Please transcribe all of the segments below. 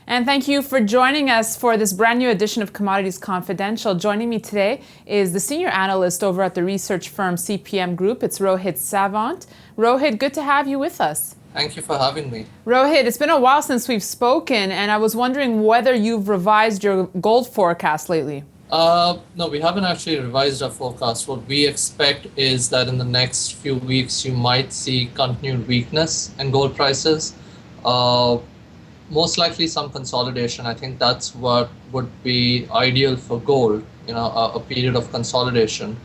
And thank you for joining us for this brand new edition of Commodities Confidential. Joining me today is the senior analyst over at the research firm CPM Group. It's Rohit Savant. Rohit, good to have you with us. Thank you for having me. Rohit, it's been a while since we've spoken, and I was wondering whether you've revised your gold forecast lately. No, we haven't actually revised our forecast. What we expect is that in the next few weeks, you might see continued weakness in gold prices. Most likely some consolidation. I think that's what would be ideal for gold, a period of consolidation,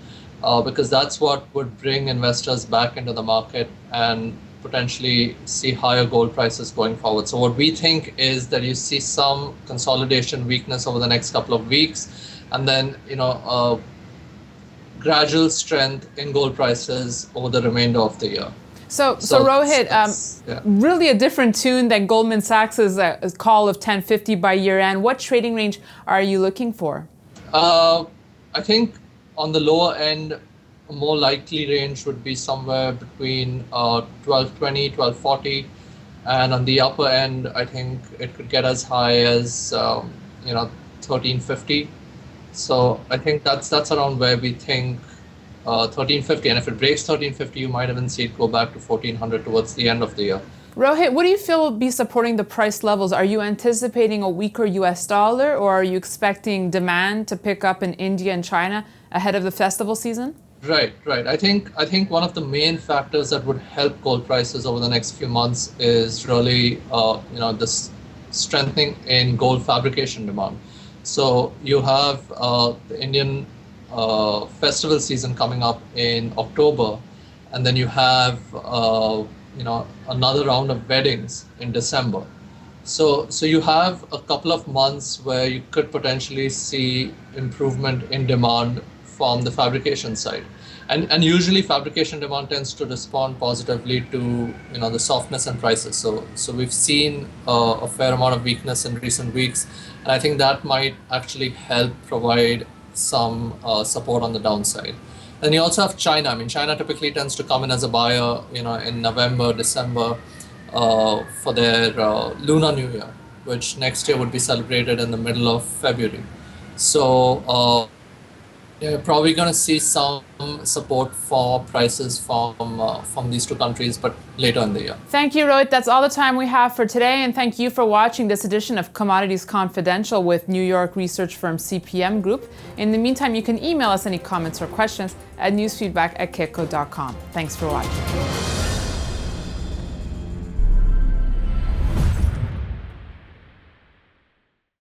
because that's what would bring investors back into the market and potentially see higher gold prices going forward. So what we think is that you see some consolidation weakness over the next couple of weeks, and then gradual strength in gold prices over the remainder of the year. So Rohit, really a different tune than Goldman Sachs's call of 1050 by year end. What trading range are you looking for? I think on the lower end, a more likely range would be somewhere between 1220, 1240, and on the upper end, I think it could get as high as 1350. So I think that's around where we think 1350, and if it breaks 1350, you might even see it go back to 1400 towards the end of the year. Rohit, what do you feel will be supporting the price levels? Are you anticipating a weaker US dollar, or are you expecting demand to pick up in India and China ahead of the festival season? Right. I think one of the main factors that would help gold prices over the next few months is really this strengthening in gold fabrication demand. So you have the Indian festival season coming up in October, and then you have another round of weddings in December. So you have a couple of months where you could potentially see improvement in demand from the fabrication side, and usually fabrication demand tends to respond positively to the softness in prices. So we've seen a fair amount of weakness in recent weeks, and I think that might actually help provide some support on the downside. Then you also have China. I mean, China typically tends to come in as a buyer, in November, December, for their Lunar New Year, which next year would be celebrated in the middle of February. So you're probably going to see some support for prices from these two countries, but later in the year. Thank you, Rohit. That's all the time we have for today, and thank you for watching this edition of Commodities Confidential with New York research firm CPM Group. In the meantime, you can email us any comments or questions at newsfeedback@kitco.com. Thanks for watching.